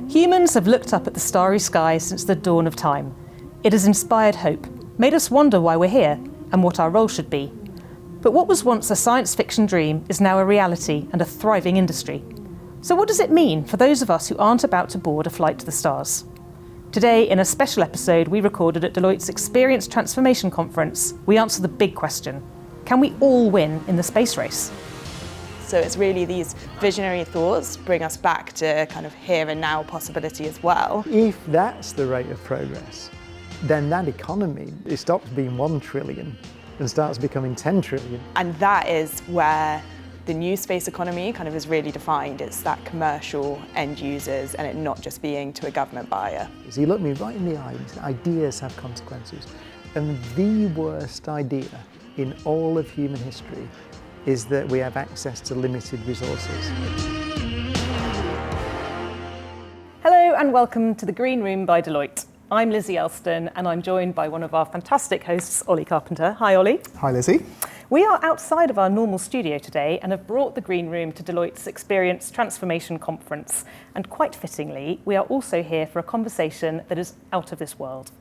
Humans have looked up at the starry sky since the dawn of time. It has inspired hope, made us wonder why we're here and what our role should be. But what was once a science fiction dream is now a reality and a thriving industry. So what does it mean for those of us who aren't about to board a flight to the stars? Today, in a special episode we recorded at Deloitte's Experience Transformation Conference, we answer the big question: can we all win in the space race? So it's really these visionary thoughts bring us back to kind of here and now possibility as well. If that's the rate of progress, then that economy, it stops being 1 trillion and starts becoming 10 trillion. And that is where the new space economy kind of is really defined. It's that commercial end users and it not just being to a government buyer. So you look me right in the eye, ideas have consequences. And the worst idea in all of human history is that we have access to limited resources. Hello and welcome to the Green Room by Deloitte. I'm Lizzie Elston and I'm joined by one of our fantastic hosts, Ollie Carpenter. Hi Ollie. Hi Lizzie. We are outside of our normal studio today and have brought the Green Room to Deloitte's Experience Transformation Conference. And quite fittingly, we are also here for a conversation that is out of this world.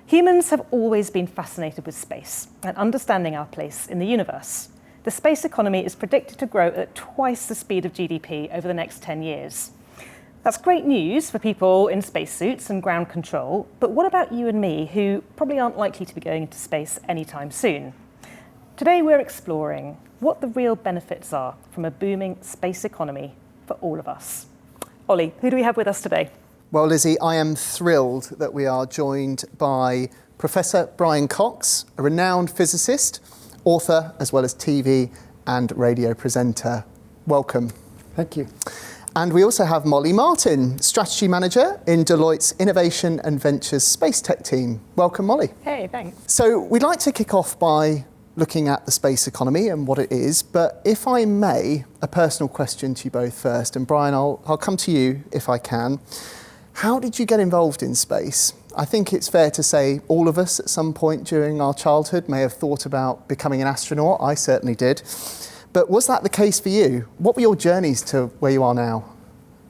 Humans have always been fascinated with space and understanding our place in the universe. The space economy is predicted to grow at twice the speed of GDP over the next 10 years. That's great news for people in spacesuits and ground control, but what about you and me, who probably aren't likely to be going into space anytime soon? Today we're exploring what the real benefits are from a booming space economy for all of us. Ollie, who do we have with us today? Well, Lizzie, I am thrilled that we are joined by Professor Brian Cox, a renowned physicist, author, as well as TV and radio presenter. Welcome. Thank you. And we also have Molly Martin, Strategy Manager in Deloitte's Innovation and Ventures Space Tech team. Welcome, Molly. Hey, thanks. So we'd like to kick off by looking at the space economy and what it is, but if I may, a personal question to you both first, and Brian, I'll come to you if I can. How did you get involved in space? I think it's fair to say all of us at some point during our childhood may have thought about becoming an astronaut. I certainly did. But was that the case for you? What were your journeys to where you are now?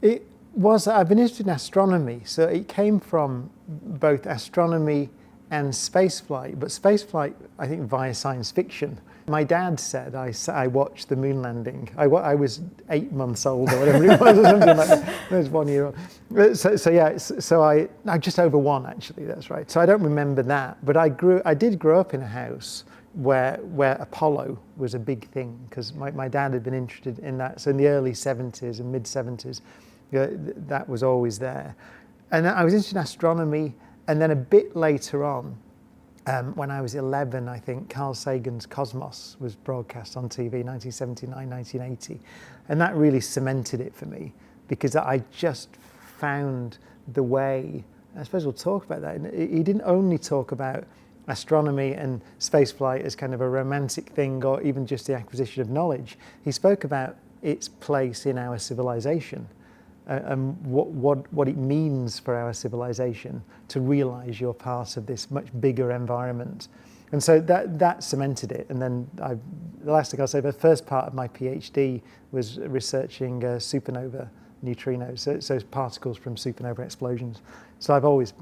It was, I've been interested in astronomy, so it came from both astronomy and spaceflight, but spaceflight, I think, via science fiction. My dad said I watched the moon landing. I was 8 months old or whatever it was, or something like that. I was 1 year old. So I just over 1 actually. That's right. So I don't remember that, but I did grow up in a house where Apollo was a big thing because my dad had been interested in that. So in the early 70s and mid 70s, that was always there. And I was interested in astronomy, and then a bit later on, when I was 11, I think, Carl Sagan's Cosmos was broadcast on TV, 1979, 1980. And that really cemented it for me because I just found the way, I suppose we'll talk about that. He didn't only talk about astronomy and spaceflight as kind of a romantic thing or even just the acquisition of knowledge. He spoke about its place in our civilization. And what it means for our civilization to realize you're part of this much bigger environment. And so that cemented it. And then the last thing I'll say, the first part of my PhD was researching supernova neutrinos, so particles from supernova explosions. So I've always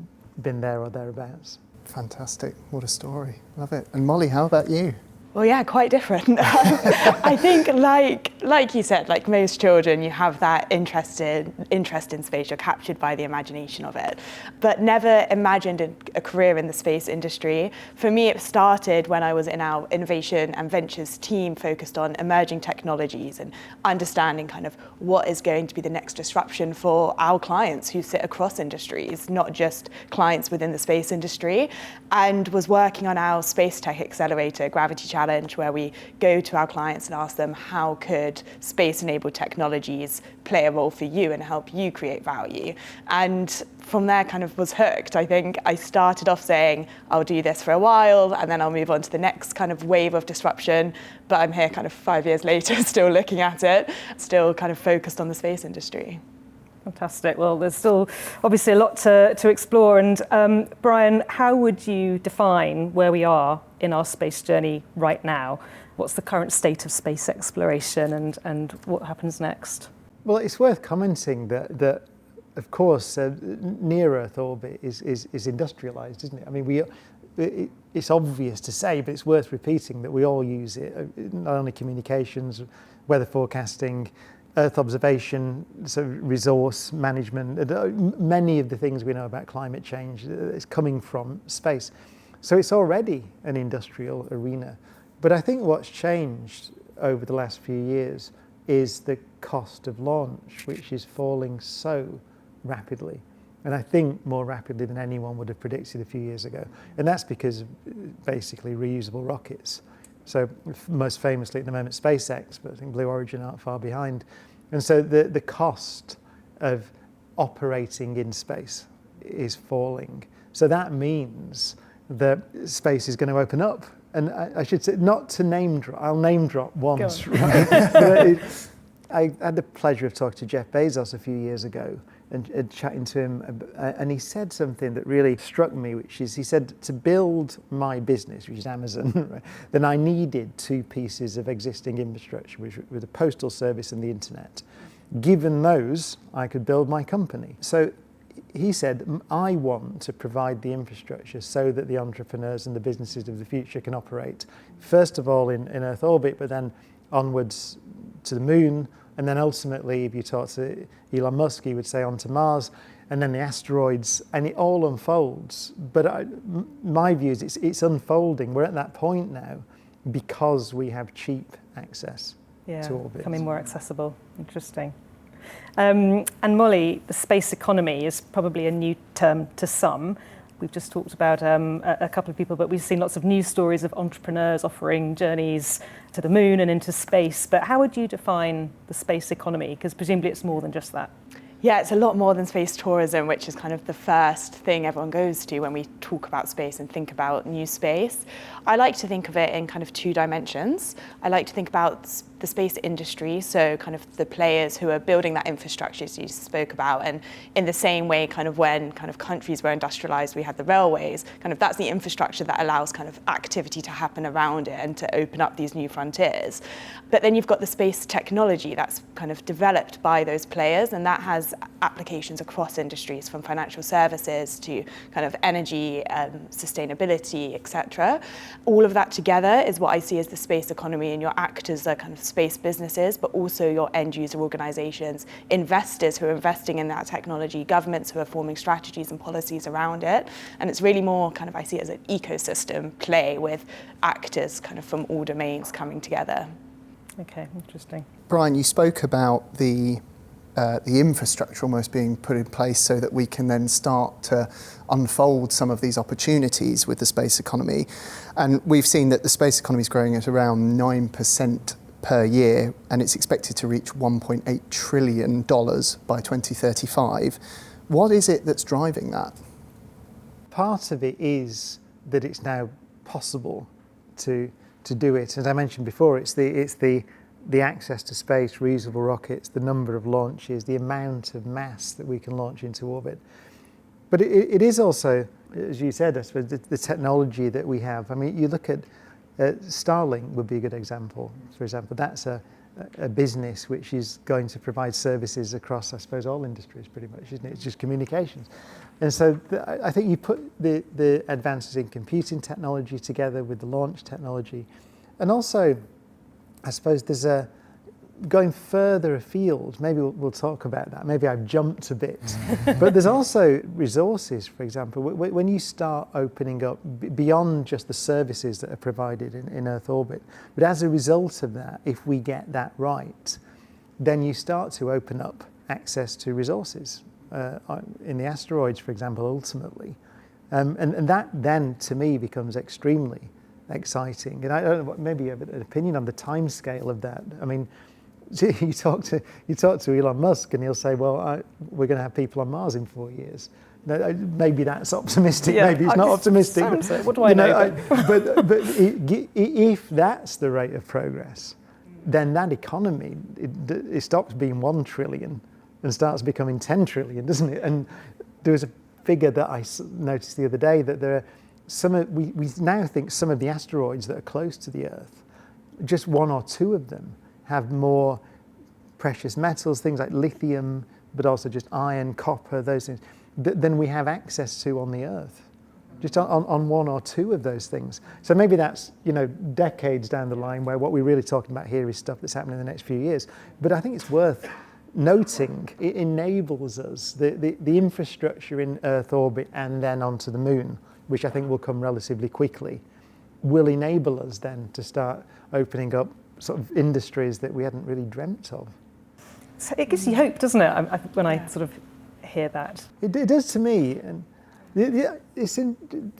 been there or thereabouts. Fantastic. What a story. Love it. And Molly, how about you? Well, yeah, quite different. I think, like you said, like most children, you have that interest in space. You're captured by the imagination of it, but never imagined a career in the space industry. For me, it started when I was in our innovation and ventures team, focused on emerging technologies and understanding kind of what is going to be the next disruption for our clients who sit across industries, not just clients within the space industry, and was working on our space tech accelerator, Gravity Challenge, where we go to our clients and ask them how could space-enabled technologies play a role for you and help you create value. And from there kind of was hooked. I think I started off saying I'll do this for a while and then I'll move on to the next kind of wave of disruption, but I'm here kind of 5 years later still looking at it, still kind of focused on the space industry. Fantastic. Well, there's still obviously a lot to explore. And Brian, how would you define where we are in our space journey right now? What's the current state of space exploration and what happens next? Well, it's worth commenting that of course, near-Earth orbit is industrialised, isn't it? I mean, it's obvious to say, but it's worth repeating that we all use it, not only communications, weather forecasting, Earth observation, so resource management, many of the things we know about climate change is coming from space. So it's already an industrial arena. But I think what's changed over the last few years is the cost of launch, which is falling so rapidly. And I think more rapidly than anyone would have predicted a few years ago. And that's because of basically reusable rockets. So most famously at the moment, SpaceX, but I think Blue Origin aren't far behind. And so the cost of operating in space is falling. So that means that space is going to open up. And I should say, not to name drop, I'll name drop once, right? I had the pleasure of talking to Jeff Bezos a few years ago and chatting to him, and he said something that really struck me, which is, he said, to build my business, which is Amazon, right, then I needed two pieces of existing infrastructure, which were the postal service and the internet. Given those, I could build my company. So he said, I want to provide the infrastructure so that the entrepreneurs and the businesses of the future can operate, first of all in Earth orbit, but then onwards to the moon, and then ultimately, if you talk to Elon Musk, he would say onto Mars, and then the asteroids, and it all unfolds. But my view is it's unfolding. We're at that point now because we have cheap access to orbit. Becoming more accessible. Interesting. And Molly, the space economy is probably a new term to some. We've just talked about a couple of people, but we've seen lots of news stories of entrepreneurs offering journeys to the moon and into space. But how would you define the space economy? Because presumably it's more than just that. Yeah, it's a lot more than space tourism, which is kind of the first thing everyone goes to when we talk about space and think about new space. I like to think of it in kind of two dimensions. I like to think about the space industry, so kind of the players who are building that infrastructure as you spoke about, and in the same way kind of when kind of countries were industrialized, we had the railways, kind of that's the infrastructure that allows kind of activity to happen around it and to open up these new frontiers. But then you've got the space technology that's kind of developed by those players, and that has applications across industries from financial services to kind of energy, sustainability, etc. All of that together is what I see as the space economy, and your actors are kind of space businesses, but also your end user organizations, investors who are investing in that technology, governments who are forming strategies and policies around it. And it's really more kind of, I see it as an ecosystem play with actors kind of from all domains coming together. Okay, interesting. Brian, you spoke about the infrastructure almost being put in place so that we can then start to unfold some of these opportunities with the space economy. And we've seen that the space economy is growing at around 9% per year, and it's expected to reach $1.8 trillion by 2035. What is it that's driving that? Part of it is that it's now possible to do it. As I mentioned before, it's the access to space, reusable rockets, the number of launches, the amount of mass that we can launch into orbit. But it is also, as you said, I suppose, the technology that we have. I mean, you look at Starlink would be a good example. For example, that's a business which is going to provide services across, I suppose, all industries pretty much, isn't it? It's just communications. And so I think you put the advances in computing technology together with the launch technology, and also I suppose there's going further afield, maybe we'll talk about that. Maybe I've jumped a bit. But there's also resources, for example. When you start opening up beyond just the services that are provided in Earth orbit, but as a result of that, if we get that right, then you start to open up access to resources in the asteroids, for example, ultimately. And that then, to me, becomes extremely exciting. And I don't know, maybe you have an opinion on the timescale of that. I mean, you talk to Elon Musk and he'll say, well, we're going to have people on Mars in 4 years. Maybe that's optimistic, maybe it's not optimistic. What do I know? But if that's the rate of progress, then that economy, it stops being 1 trillion and starts becoming 10 trillion, doesn't it? And there was a figure that I noticed the other day that there are we now think some of the asteroids that are close to the Earth just one or two of them have more precious metals, things like lithium, but also just iron, copper, those things, than we have access to on the Earth. Just on one or two of those things. So maybe that's, decades down the line, where what we're really talking about here is stuff that's happening in the next few years. But I think it's worth noting it enables us, the infrastructure in Earth orbit and then onto the moon, which I think will come relatively quickly, will enable us then to start opening up sort of industries that we hadn't really dreamt of. So it gives you hope, doesn't it, when I sort of hear that? It does to me. And the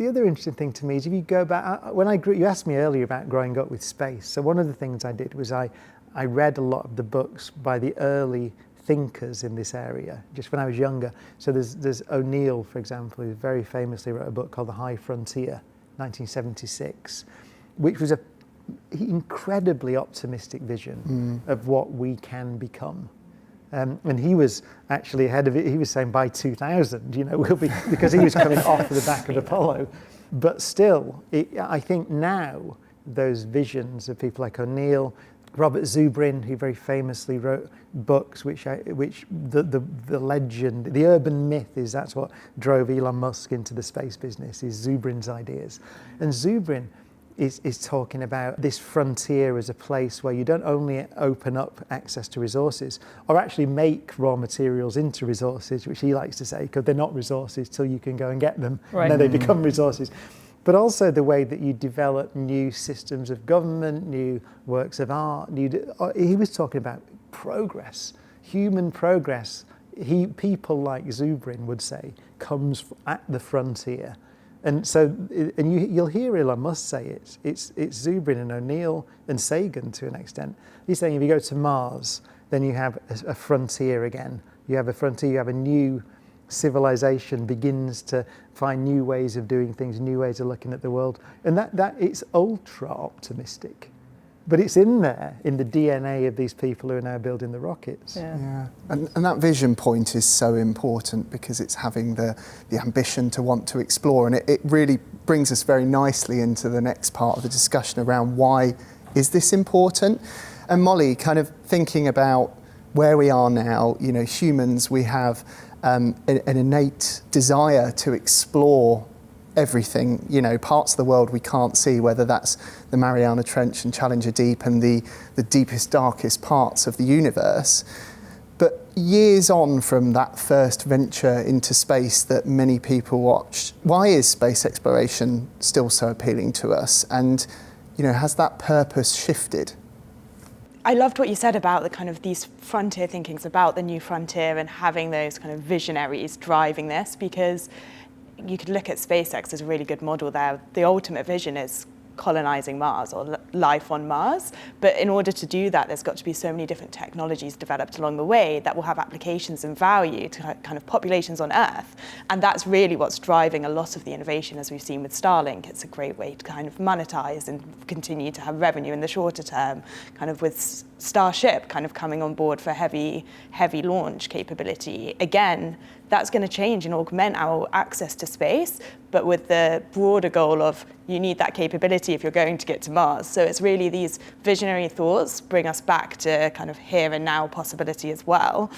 other interesting thing to me is if you go back, when I grew, you asked me earlier about growing up with space. So one of the things I did was I read a lot of the books by the early thinkers in this area, just when I was younger. So there's O'Neill, for example, who very famously wrote a book called The High Frontier, 1976, which was an incredibly optimistic vision of what we can become. And he was actually ahead of it. He was saying by 2000, we'll be, because he was coming off the back of Apollo. But still, I think now those visions of people like O'Neill, Robert Zubrin, who very famously wrote books, which the legend, the urban myth is that's what drove Elon Musk into the space business, is Zubrin's ideas. And Zubrin is talking about this frontier as a place where you don't only open up access to resources or actually make raw materials into resources, which he likes to say, because they're not resources till you can go and get them, right. And then they become resources. But also the way that you develop new systems of government, new works of art. He was talking about progress, human progress. People like Zubrin would say comes at the frontier. And so, you'll hear Elon Musk say it's Zubrin and O'Neill and Sagan to an extent. He's saying if you go to Mars, then you have a frontier again. You have a frontier, you have a new civilization begins to find new ways of doing things, new ways of looking at the world. And that it's ultra optimistic. But it's in there, in the DNA of these people who are now building the rockets. Yeah. And that vision point is so important because it's having the ambition to want to explore. And it really brings us very nicely into the next part of the discussion around why is this important? And Molly, kind of thinking about where we are now, humans, we have an innate desire to explore everything, parts of the world we can't see, whether that's the Mariana Trench and Challenger Deep and the deepest, darkest parts of the universe. But years on from that first venture into space that many people watched, why is space exploration still so appealing to us? And, has that purpose shifted? I loved what you said about the kind of these frontier thinkings about the new frontier and having those kind of visionaries driving this, because you could look at SpaceX as a really good model there. The ultimate vision is colonizing Mars or life on Mars. But in order to do that, there's got to be so many different technologies developed along the way that will have applications and value to kind of populations on Earth. And that's really what's driving a lot of the innovation, as we've seen with Starlink. It's a great way to kind of monetize and continue to have revenue in the shorter term, kind of with Starship kind of coming on board for heavy launch capability. Again, that's going to change and augment our access to space, but with the broader goal of you need that capability if you're going to get to Mars. So it's really these visionary thoughts bring us back to kind of here and now possibility as well.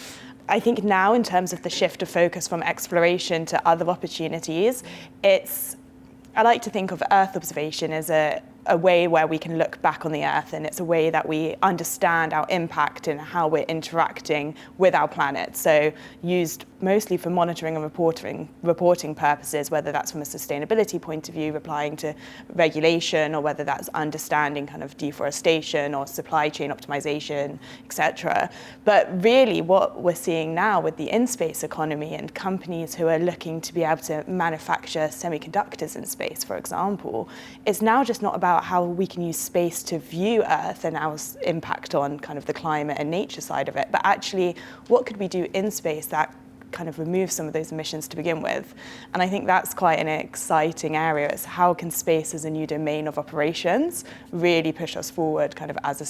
I think now, in terms of the shift of focus from exploration to other opportunities, I like to think of Earth observation as a way where we can look back on the Earth, and it's a way that we understand our impact and how we're interacting with our planet. So used mostly for monitoring and reporting purposes, whether that's from a sustainability point of view, replying to regulation, or whether that's understanding kind of deforestation or supply chain optimization, etc. But really what we're seeing now with the in-space economy and companies who are looking to be able to manufacture semiconductors in space, for example, it's now just not about how we can use space to view Earth and our impact on kind of the climate and nature side of it, but actually what could we do in space that kind of remove some of those emissions to begin with. And I think that's quite an exciting area. It's how can space as a new domain of operations really push us forward kind of as a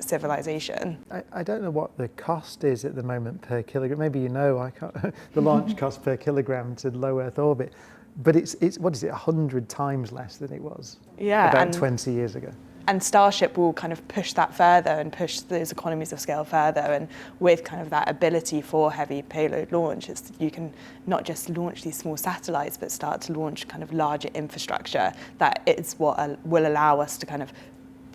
civilization. I don't know what the cost is at the moment per kilogram. Maybe I can't. The launch cost per kilogram to low Earth orbit. But it's what is it, 100 times less than it was about 20 years ago. And Starship will kind of push that further and push those economies of scale further. And with kind of that ability for heavy payload launch, you can not just launch these small satellites, but start to launch kind of larger infrastructure. That is what will allow us to kind of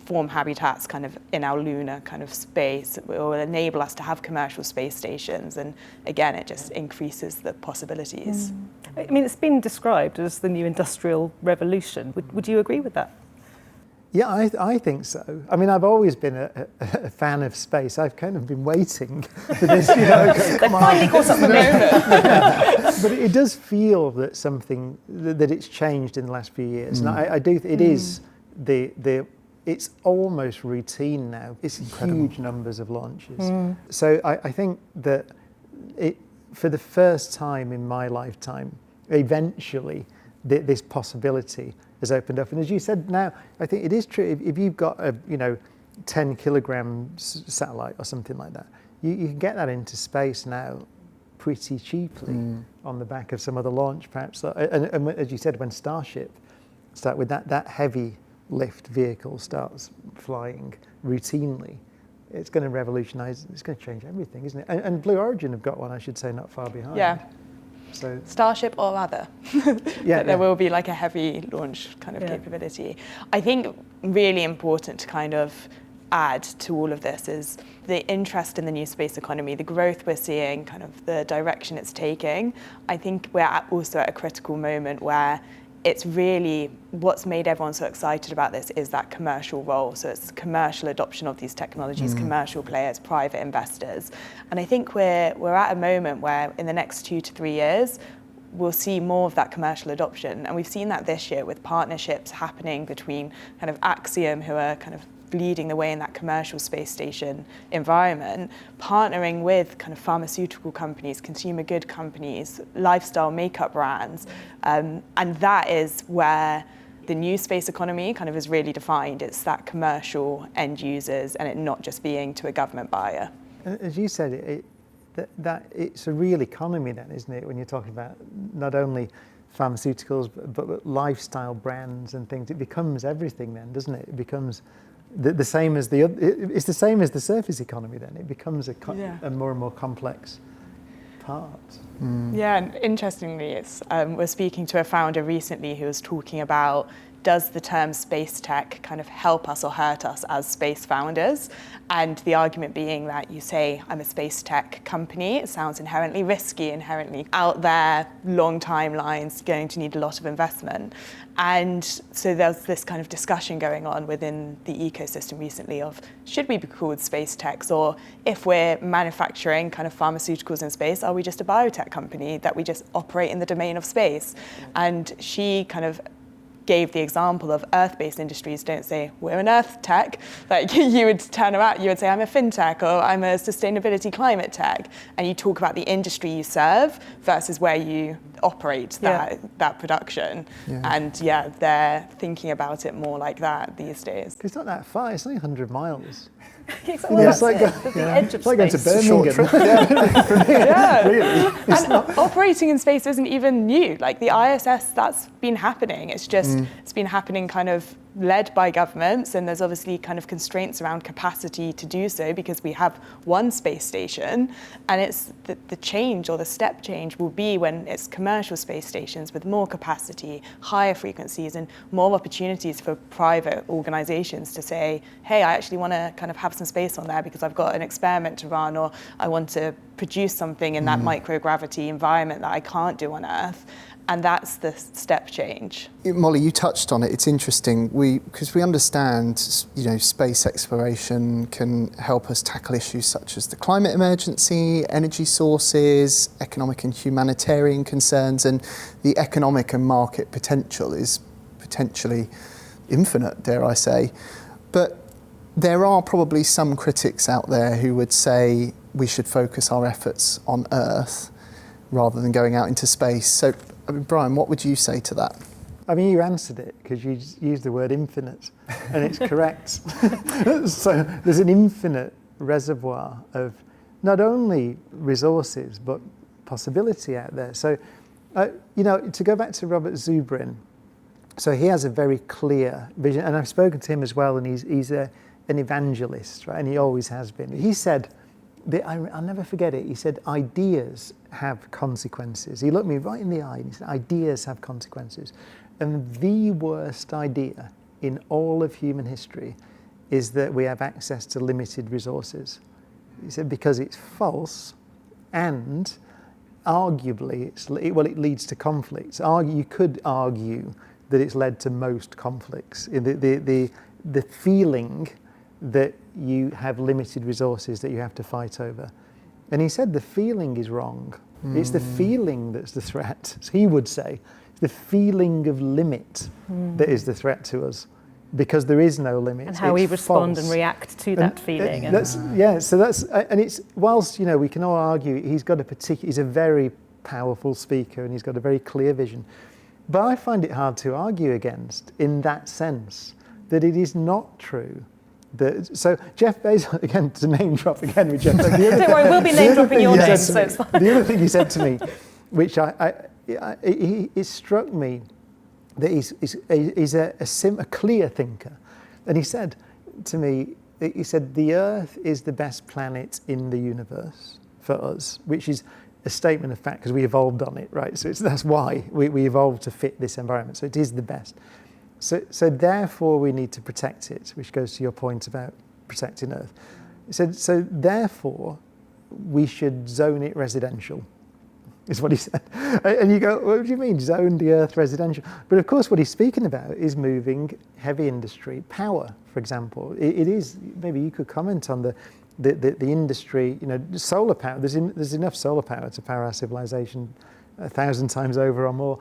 form habitats kind of in our lunar kind of space. It will enable us to have commercial space stations. And again, it just increases the possibilities. I mean, it's been described as the new industrial revolution. Would you agree with that? Yeah, I think so. I mean, I've always been a fan of space. I've kind of been waiting for this, come on. Finally caught up with me. But it does feel that something, that it's changed in the last few years. And I do, it is it's almost routine now. It's huge numbers of launches. So I think that for the first time in my lifetime, eventually this possibility has opened up. And as you said, now I think it is true. If you've got a 10 kilogram satellite or something like that, you can get that into space now pretty cheaply on the back of some other launch, perhaps. And as you said, when Starship start with that heavy lift vehicle starts flying routinely, it's going to revolutionise. It's going to change everything, isn't it? And Blue Origin have got one, I should say, not far behind. Yeah. So Starship or other. There will be like a heavy launch kind of capability. I think really important to kind of add to all of this is the interest in the new space economy, the growth we're seeing, kind of the direction it's taking. I think we're also at a critical moment where it's really what's made everyone so excited about this is that commercial role. So it's commercial adoption of these technologies, commercial players, private investors. And I think we're at a moment where in the next 2 to 3 years, we'll see more of that commercial adoption. And we've seen that this year with partnerships happening between kind of Axiom, who are kind of leading the way in that commercial space station environment, partnering with kind of pharmaceutical companies, consumer good companies, lifestyle makeup brands. And that is where the new space economy kind of is really defined. It's that commercial end users and it not just being to a government buyer. as you said, that it's a real economy then, isn't it? When you're talking about not only pharmaceuticals but lifestyle brands and things, it becomes everything then, doesn't it? It becomes the same as it's the same as the surface economy then. It becomes a more and more complex part. Yeah, and interestingly, it's we're speaking to a founder recently who was talking about, does the term space tech kind of help us or hurt us as space founders? And the argument being that you say, I'm a space tech company, it sounds inherently risky, inherently out there, long timelines, going to need a lot of investment. And so there's this kind of discussion going on within the ecosystem recently of, should we be called space techs? Or if we're manufacturing kind of pharmaceuticals in space, are we just a biotech company that we just operate in the domain of space? And she kind of gave the example of Earth-based industries don't say, we're an Earth tech. Like you would turn around, you would say, I'm a fintech or I'm a sustainability climate tech. And you talk about the industry you serve versus where you operate that production. Yeah. And they're thinking about it more like that these days. It's not that far, it's only 100 miles. It's like going to Birmingham. Really. And operating in space isn't even new. Like the ISS, that's been happening. It's just it's been happening kind of led by governments, and there's obviously kind of constraints around capacity to do so because we have one space station, and it's the change or the step change will be when it's commercial space stations with more capacity, higher frequencies, and more opportunities for private organizations to say, hey, I actually want to kind of have some space on there because I've got an experiment to run, or I want to produce something in that microgravity environment that I can't do on Earth. And that's the step change. Molly, you touched on it. It's interesting because we understand, space exploration can help us tackle issues such as the climate emergency, energy sources, economic and humanitarian concerns, and the economic and market potential is potentially infinite, dare I say. But there are probably some critics out there who would say we should focus our efforts on Earth rather than going out into space. So, Brian, what would you say to that? I mean, you answered it because you used the word infinite, and it's correct. So there's an infinite reservoir of not only resources but possibility out there. So, to go back to Robert Zubrin, So he has a very clear vision, and I've spoken to him as well, and he's an evangelist, right? And he always has been. He said, I'll never forget it, he said, ideas have consequences. He looked me right in the eye and he said, ideas have consequences. And the worst idea in all of human history is that we have access to limited resources. He said, because it's false, and arguably, it leads to conflicts. You could argue that it's led to most conflicts. The feeling that you have limited resources that you have to fight over. And he said the feeling is wrong. It's the feeling that's the threat. So he would say, the feeling of limit that is the threat to us, because there is no limit. And how we respond and react to that feeling. And it's, whilst, we can all argue, he's a very powerful speaker and he's got a very clear vision. But I find it hard to argue against, in that sense, that it is not true. So Jeff Bezos, again, to name drop again with Jeff Bezos. Don't worry, we'll be name dropping your name, so it's fine. The other thing he said to me, which it struck me, that he's a clear thinker. And he said to me, the Earth is the best planet in the universe for us, which is a statement of fact because we evolved on it, right? So that's why we evolved to fit this environment. So it is the best. So therefore we need to protect it, which goes to your point about protecting Earth. So therefore we should zone it residential, is what he said. And you go, what do you mean, zone the Earth residential? But of course what he's speaking about is moving heavy industry, power, for example. It is, maybe you could comment on the industry, solar power. There's enough solar power to power our civilization 1,000 times over or more.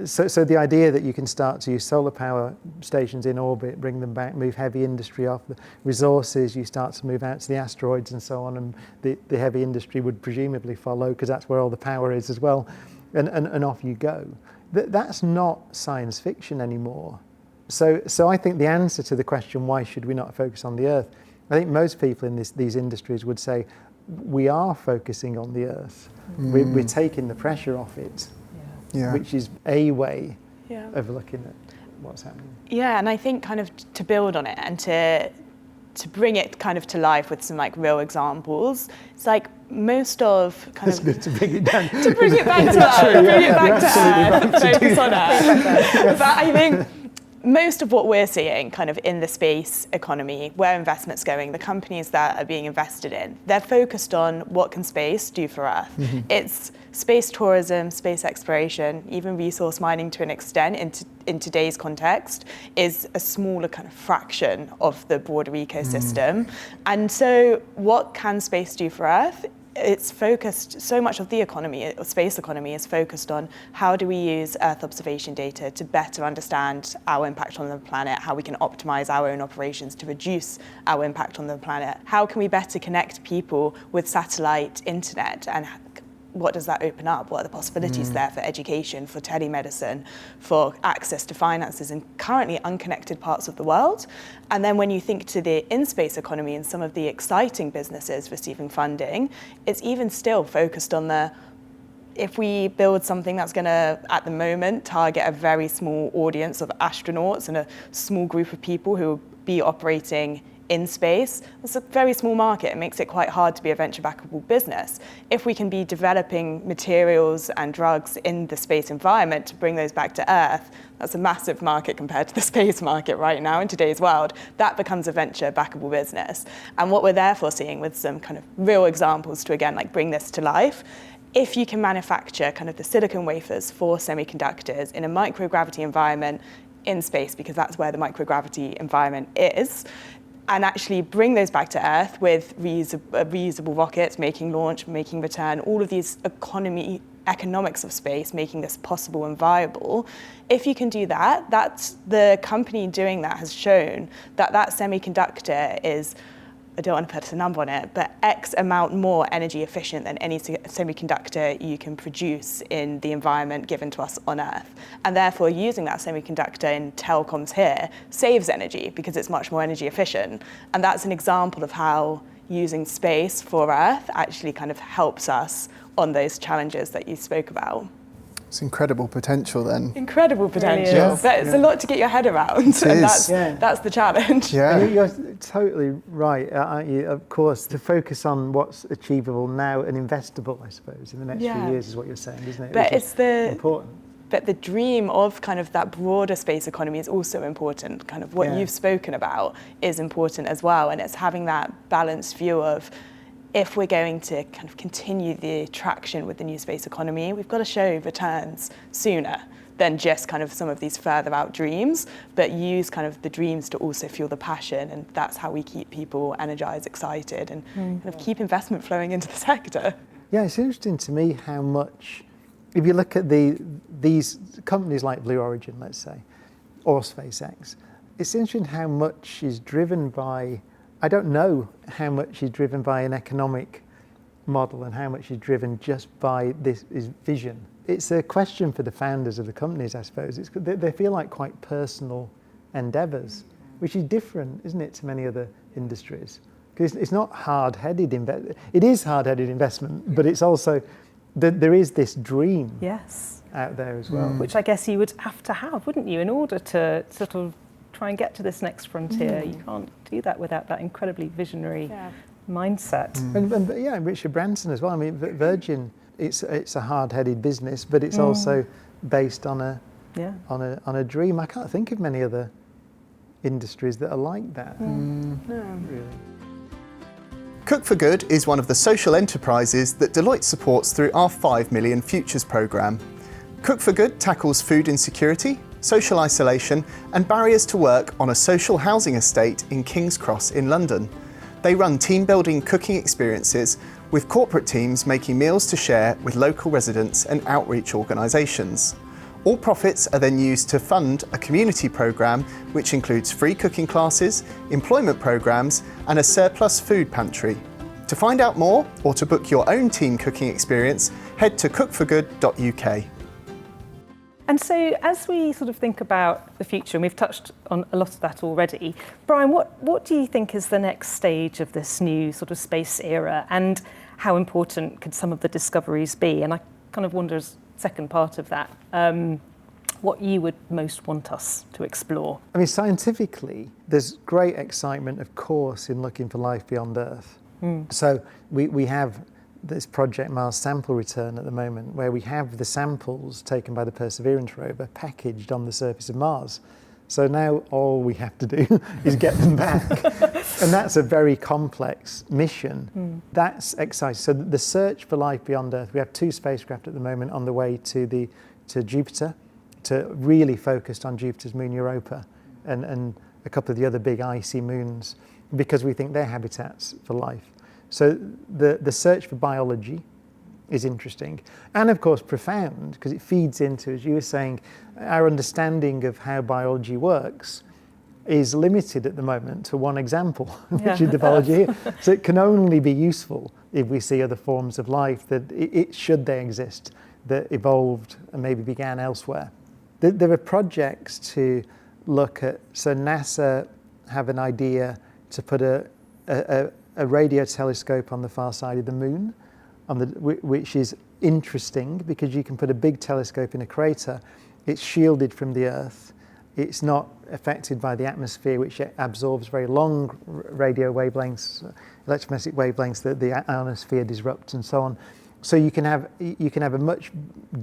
So the idea that you can start to use solar power stations in orbit, bring them back, move heavy industry off the resources, you start to move out to the asteroids and so on, and the heavy industry would presumably follow because that's where all the power is as well, and off you go. That's not science fiction anymore. So I think the answer to the question, why should we not focus on the Earth? I think most people in these industries would say, we are focusing on the Earth. We're taking the pressure off it. Yeah. Which is a way of looking at what's happening. Yeah, and I think kind of to build on it and to bring it kind of to life with some real examples. It's most of kind of... It's good to bring it down. To bring it back to Earth, bring it back to Earth, focus on Earth. But I think most of what we're seeing kind of in the space economy, where investment's going, the companies that are being invested in, they're focused on what can space do for Earth. Mm-hmm. It's space tourism, space exploration, even resource mining to an extent in today's context is a smaller kind of fraction of the broader ecosystem. And so what can space do for Earth? It's focused, so much of the economy, space economy, is focused on how do we use Earth observation data to better understand our impact on the planet, how we can optimize our own operations to reduce our impact on the planet, how can we better connect people with satellite internet, and what does that open up? What are the possibilities there for education, for telemedicine, for access to finances in currently unconnected parts of the world? And then when you think to the in-space economy and some of the exciting businesses receiving funding, it's even still focused on if we build something that's going to, at the moment, target a very small audience of astronauts and a small group of people who will be operating in space, it's a very small market. It makes it quite hard to be a venture-backable business. If we can be developing materials and drugs in the space environment to bring those back to Earth, that's a massive market compared to the space market right now in today's world. That becomes a venture-backable business. And what we're therefore seeing with some kind of real examples to, again, bring this to life, if you can manufacture kind of the silicon wafers for semiconductors in a microgravity environment in space, because that's where the microgravity environment is, and actually bring those back to Earth with reusable rockets, making launch, making return, all of these economics of space, making this possible and viable. If you can do that, that's the company doing that has shown that semiconductor is, I don't want to put a number on it, but X amount more energy efficient than any semiconductor you can produce in the environment given to us on Earth. And therefore, using that semiconductor in telecoms here saves energy because it's much more energy efficient. And that's an example of how using space for Earth actually kind of helps us on those challenges that you spoke about. It's incredible potential then. Incredible potential, Yeah. but it's a lot to get your head around, and that's the challenge. Yeah. And you're totally right, aren't you? Of course, to focus on what's achievable now and investable, I suppose, in the next few years is what you're saying, isn't it? But Which it's is important. But the dream of kind of that broader space economy is also important. Kind of what you've spoken about is important as well, and it's having that balanced view of, if we're going to kind of continue the traction with the new space economy, we've got to show returns sooner than just kind of some of these further out dreams, but use kind of the dreams to also fuel the passion, and that's how we keep people energized, excited, and kind of keep investment flowing into the sector. Yeah, it's interesting to me how much, if you look at these companies like Blue Origin, let's say, or SpaceX, it's interesting how much is driven by, I don't know how much is driven by an economic model and how much is driven just by this is vision. It's a question for the founders of the companies, I suppose. They feel like quite personal endeavours, which is different, isn't it, to many other industries? Because it's not hard-headed investment. It is hard-headed investment, but it's also, there is this dream out there as well. Which I guess you would have to have, wouldn't you, in order to sort of try and get to this next frontier. You can't do that without that incredibly visionary mindset. And Richard Branson as well. I mean, Virgin, it's a hard-headed business, but it's also based on a dream. I can't think of many other industries that are like that. No. Really. Cook for Good is one of the social enterprises that Deloitte supports through our 5 Million Futures programme. Cook for Good tackles food insecurity, social isolation and barriers to work on a social housing estate in King's Cross in London. They run team-building cooking experiences with corporate teams making meals to share with local residents and outreach organisations. All profits are then used to fund a community programme which includes free cooking classes, employment programmes and a surplus food pantry. To find out more or to book your own team cooking experience, head to cookforgood.uk. And so as we sort of think about the future, and we've touched on a lot of that already, Brian, what do you think is the next stage of this new sort of space era, and how important could some of the discoveries be? And I kind of wonder, as second part of that, what you would most want us to explore. I mean, scientifically, there's great excitement, of course, in looking for life beyond Earth. So we have this Project Mars sample return at the moment, where we have the samples taken by the Perseverance rover packaged on the surface of Mars. So now all we have to do is get them back. And that's a very complex mission. That's exciting. So the search for life beyond Earth, we have 2 spacecraft at the moment on the way to Jupiter, to really focused on Jupiter's moon Europa and a couple of the other big icy moons, because we think they're habitats for life. So the search for biology is interesting, and of course profound, because it feeds into, as you were saying, our understanding of how biology works is limited at the moment to one example, which is the biology here. So it can only be useful if we see other forms of life that should they exist, that evolved and maybe began elsewhere. There are projects to look at, so NASA have an idea to put a radio telescope on the far side of the moon, which is interesting because you can put a big telescope in a crater. It's shielded from the Earth. It's not affected by the atmosphere, which absorbs very long radio wavelengths, electromagnetic wavelengths that the ionosphere disrupts and so on. So you can have a much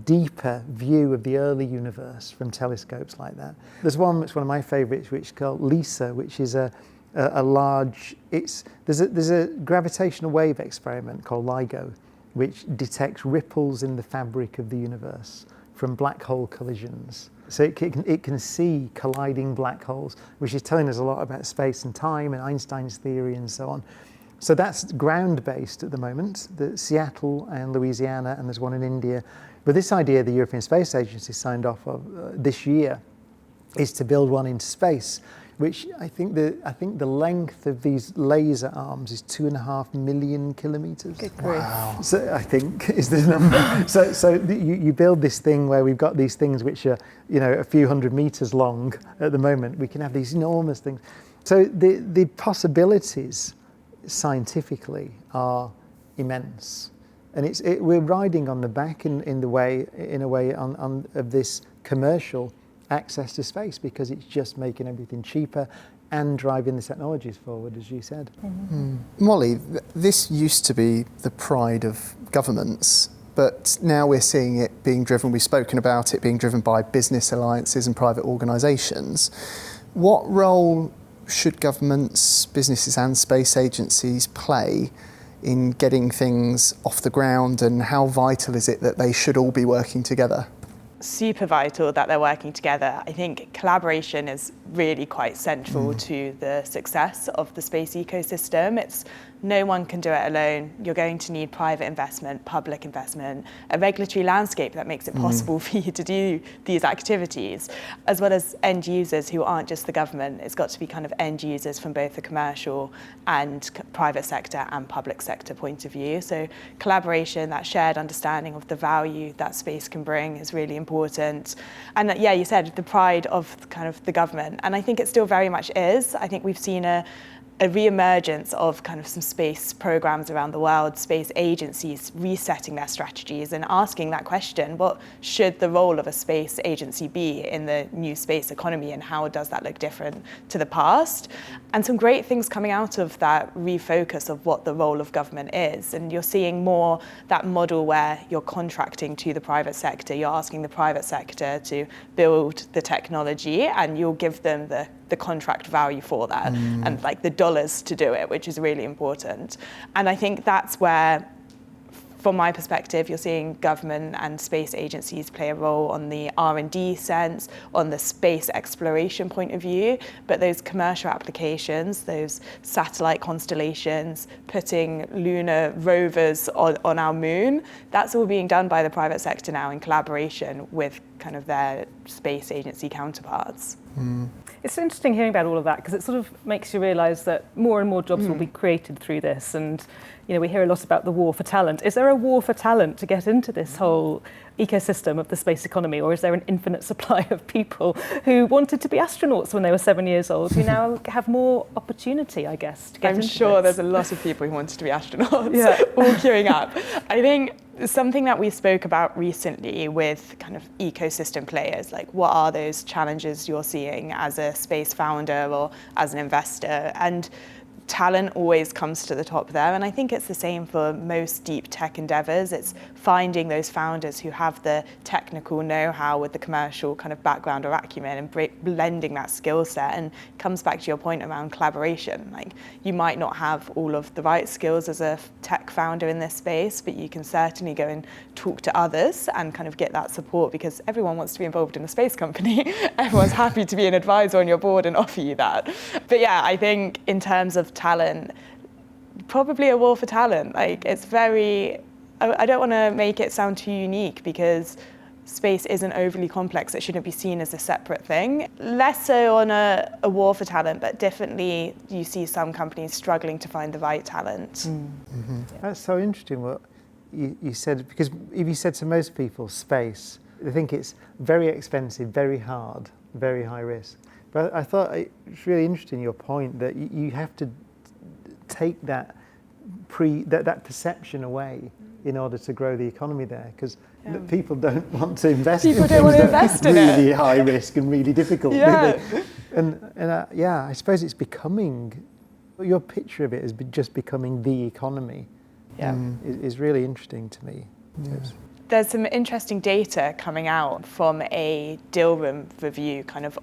deeper view of the early universe from telescopes like that. There's one that's one of my favourites, which is called LISA, which is a large. There's a gravitational wave experiment called LIGO, which detects ripples in the fabric of the universe from black hole collisions. So it can see colliding black holes, which is telling us a lot about space and time and Einstein's theory and so on. So that's ground-based at the moment, Seattle and Louisiana, and there's one in India. But this idea the European Space Agency signed off of this year is to build one into space, which I think the length of these laser arms is 2.5 million kilometres. Wow. So I think is the number. so you build this thing where we've got these things which are, a few hundred metres long at the moment. We can have these enormous things. So the possibilities scientifically are immense. And we're riding on the back in a way of this commercial access to space, because it's just making everything cheaper and driving the technologies forward, as you said. Molly, this used to be the pride of governments, but now we're seeing it being driven, we've spoken about it being driven by business alliances and private organisations. What role should governments, businesses and space agencies play in getting things off the ground, and how vital is it that they should all be working together? Super vital that they're working together. I think collaboration is really quite central to the success of the space ecosystem. No one can do it alone. You're going to need private investment, public investment, a regulatory landscape that makes it possible for you to do these activities, as well as end users who aren't just the government. It's got to be kind of end users from both the commercial and private sector and public sector point of view. So collaboration, that shared understanding of the value that space can bring is really important. And yeah, you said the pride of kind of the government, and I think it still very much is. I think we've seen a re-emergence of kind of some space programs around the world, space agencies resetting their strategies and asking that question: what should the role of a space agency be in the new space economy, and how does that look different to the past? And some great things coming out of that refocus of what the role of government is. And you're seeing more that model where you're contracting to the private sector, you're asking the private sector to build the technology, and you'll give them the contract value for that and like the dollars to do it, which is really important. And I think that's where, from my perspective, you're seeing government and space agencies play a role on the R&D sense, on the space exploration point of view, but those commercial applications, those satellite constellations, putting lunar rovers on our moon, that's all being done by the private sector now in collaboration with kind of their space agency counterparts. It's interesting hearing about all of that, because it sort of makes you realise that more and more jobs will be created through this. And we hear a lot about the war for talent. Is there a war for talent to get into this whole ecosystem of the space economy, or is there an infinite supply of people who wanted to be astronauts when they were 7 years old, who now have more opportunity, I guess, to get into I'm sure this? there's a lot of people who wanted to be astronauts, all queuing up. I think something that we spoke about recently with kind of ecosystem players, like what are those challenges you're seeing as a space founder or as an investor? And talent always comes to the top there. And I think it's the same for most deep tech endeavors. It's finding those founders who have the technical know-how with the commercial kind of background or acumen, and blending that skill set. And it comes back to your point around collaboration. Like, you might not have all of the right skills as a tech founder in this space, but you can certainly go and talk to others and kind of get that support, because everyone wants to be involved in a space company. Everyone's happy to be an advisor on your board and offer you that. But yeah, I think in terms of talent, probably a war for talent. Like, it's very, I don't want to make it sound too unique, because space isn't overly complex. It shouldn't be seen as a separate thing. Less so on a war for talent, but definitely you see some companies struggling to find the right talent. That's so interesting what you said, because if you said to most people space, they think it's very expensive, very hard, very high risk. But I thought it's really interesting, your point, that you have to take that perception away in order to grow the economy there, because people don't want to invest in things that are really high risk and really difficult. And I suppose it's becoming, your picture of it is just becoming the economy is really interesting to me. There's some interesting data coming out from a deal room review kind of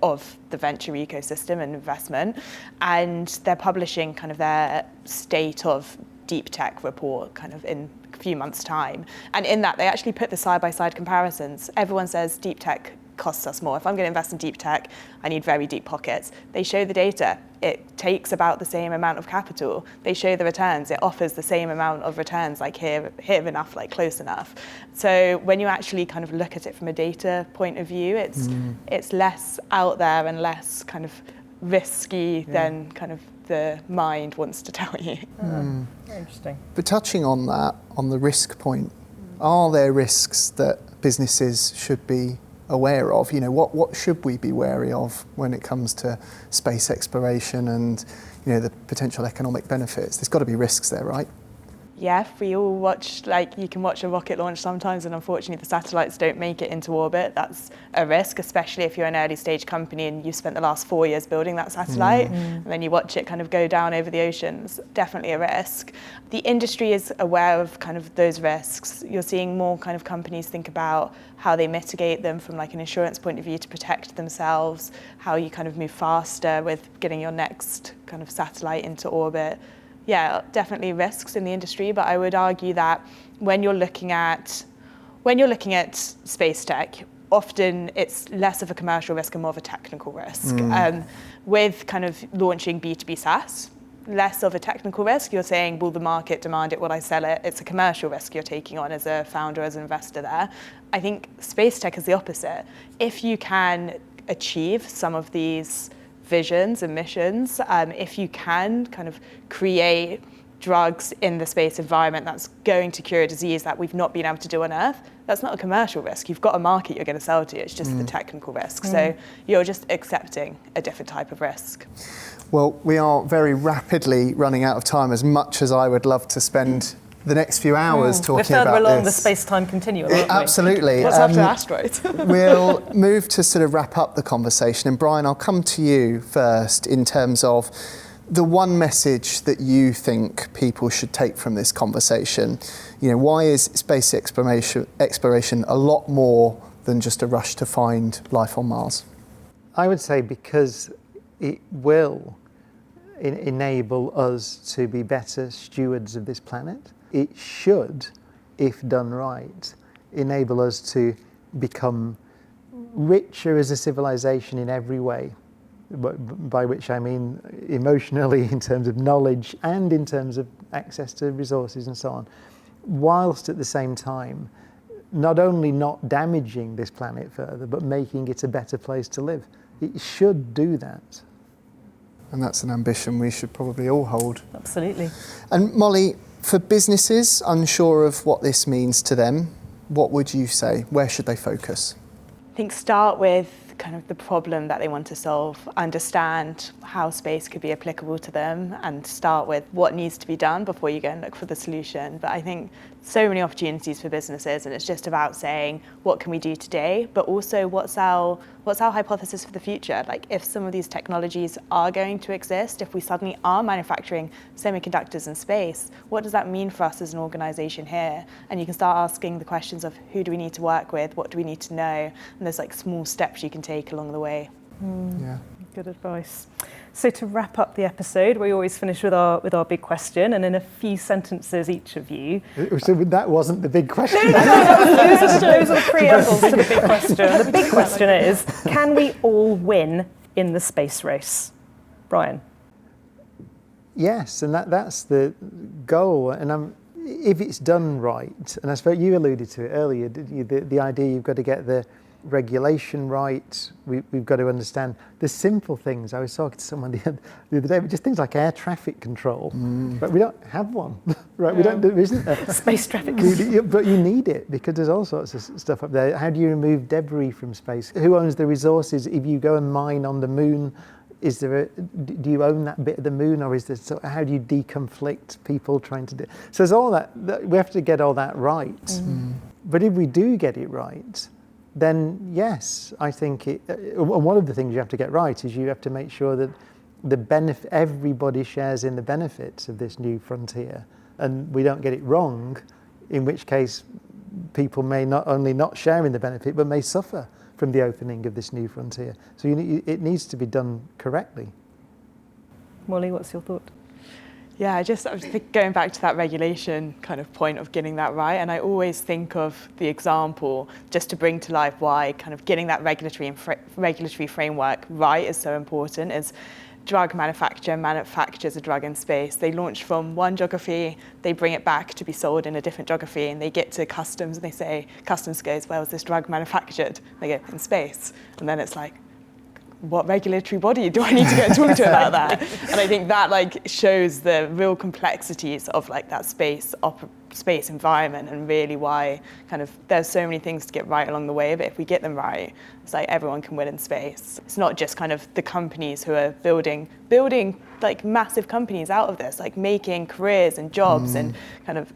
the venture ecosystem and investment, and they're publishing kind of their state of deep tech report kind of in a few months' time. And in that, they actually put the side-by-side comparisons. Everyone says deep tech costs us more. If I'm going to invest in deep tech, I need very deep pockets. They show the data. It takes about the same amount of capital. They show the returns. It offers the same amount of returns, like here enough, like close enough. So when you actually kind of look at it from a data point of view, it's less out there and less kind of risky than kind of the mind wants to tell you. Very interesting. But touching on that, on the risk point, are there risks that businesses should be aware of? What should we be wary of when it comes to space exploration and the potential economic benefits? There's got to be risks there, right? Yeah, we all watch, like you can watch a rocket launch sometimes, and unfortunately the satellites don't make it into orbit. That's a risk, especially if you're an early stage company and you've spent the last 4 years building that satellite, and then you watch it kind of go down over the oceans. Definitely a risk. The industry is aware of kind of those risks. You're seeing more kind of companies think about how they mitigate them from like an insurance point of view to protect themselves, how you kind of move faster with getting your next kind of satellite into orbit. Yeah, definitely risks in the industry, but I would argue that when you're looking at space tech, often it's less of a commercial risk and more of a technical risk. With kind of launching B2B SaaS, less of a technical risk. You're saying, will the market demand it? Will I sell it? It's a commercial risk you're taking on as a founder, as an investor there. I think space tech is the opposite. If you can achieve some of these visions and missions, if you can kind of create drugs in the space environment that's going to cure a disease that we've not been able to do on Earth, that's not a commercial risk. You've got a market you're going to sell to. It's just the technical risk. So you're just accepting a different type of risk. Well, we are very rapidly running out of time, as much as I would love to spend the next few hours talking We're further about along this. the space-time continuum, aren't we? Absolutely. What's after asteroids? We'll move to sort of wrap up the conversation. And Brian, I'll come to you first in terms of the one message that you think people should take from this conversation. You know, why is space exploration a lot more than just a rush to find life on Mars? I would say because it will enable us to be better stewards of this planet. It should, if done right, enable us to become richer as a civilization in every way, by which I mean emotionally, in terms of knowledge and in terms of access to resources and so on, whilst at the same time not only not damaging this planet further, but making it a better place to live. It should do that. And that's an ambition we should probably all hold. Absolutely. And Molly, for businesses unsure of what this means to them, what would you say? Where should they focus? I think start with kind of the problem that they want to solve, understand how space could be applicable to them, and start with what needs to be done before you go and look for the solution. But I think so many opportunities for businesses, and it's just about saying, what can we do today, but also what's our hypothesis for the future? Like, if some of these technologies are going to exist, if we suddenly are manufacturing semiconductors in space, what does that mean for us as an organization here? And you can start asking the questions of, who do we need to work with? What do we need to know? And there's like small steps you can take along the way. Yeah. Good advice. So to wrap up the episode, we always finish with our big question, and in a few sentences each of you. So that wasn't the big question. Those are the preambles to the big question. The big question is, can we all win in the space race? Brian? Yes, and that's the goal. And if it's done right, and I suppose you alluded to it earlier, the idea you've got to get the regulation right, we've got to understand the simple things. I was talking to someone the other day, but just things like air traffic control. But we don't have one, right? Yeah. There isn't a Space traffic control. but you need it because there's all sorts of stuff up there. How do you remove debris from space? Who owns the resources? If you go and mine on the moon, do you own that bit of the moon, or is there? So how do you deconflict people trying to do? So there's all that we have to get all that right. But if we do get it right, then yes, I think one of the things you have to get right is you have to make sure that everybody shares in the benefits of this new frontier, and we don't get it wrong, in which case people may not only not share in the benefit, but may suffer from the opening of this new frontier. So it needs to be done correctly. Molly, what's your thought? Yeah, I was going back to that regulation kind of point of getting that right, and I always think of the example just to bring to life why kind of getting that regulatory framework right is so important. Is drug manufacturer manufactures a drug in space. They launch from one geography, they bring it back to be sold in a different geography, and they get to customs and they say, customs goes, where was this drug manufactured? They go, in space. And then it's like, what regulatory body do I need to go and talk to about that? And I think that like shows the real complexities of like that space space environment, and really why kind of there's so many things to get right along the way, but if we get them right, it's like everyone can win in space. It's not just kind of the companies who are building like massive companies out of this, like making careers and jobs and kind of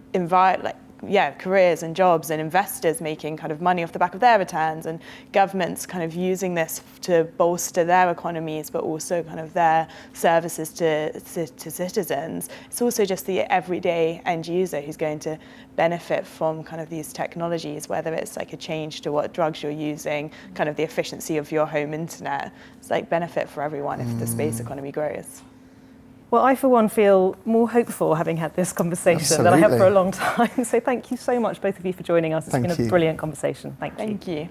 careers and jobs, and investors making kind of money off the back of their returns, and governments kind of using this to bolster their economies, but also kind of their services to citizens. It's also just the everyday end user who's going to benefit from kind of these technologies, whether it's like a change to what drugs you're using, kind of the efficiency of your home internet. It's like benefit for everyone if the space economy grows. Well, I, for one, feel more hopeful having had this conversation than I have for a long time. So thank you so much, both of you, for joining us. It's been a brilliant conversation. Thank you.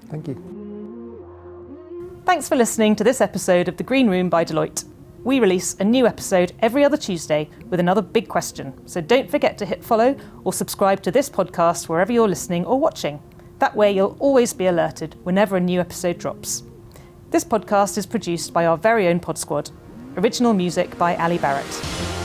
Thank you. Thanks for listening to this episode of The Green Room by Deloitte. We release a new episode every other Tuesday with another big question. So don't forget to hit follow or subscribe to this podcast wherever you're listening or watching. That way you'll always be alerted whenever a new episode drops. This podcast is produced by our very own Pod Squad. Original music by Ali Barrett.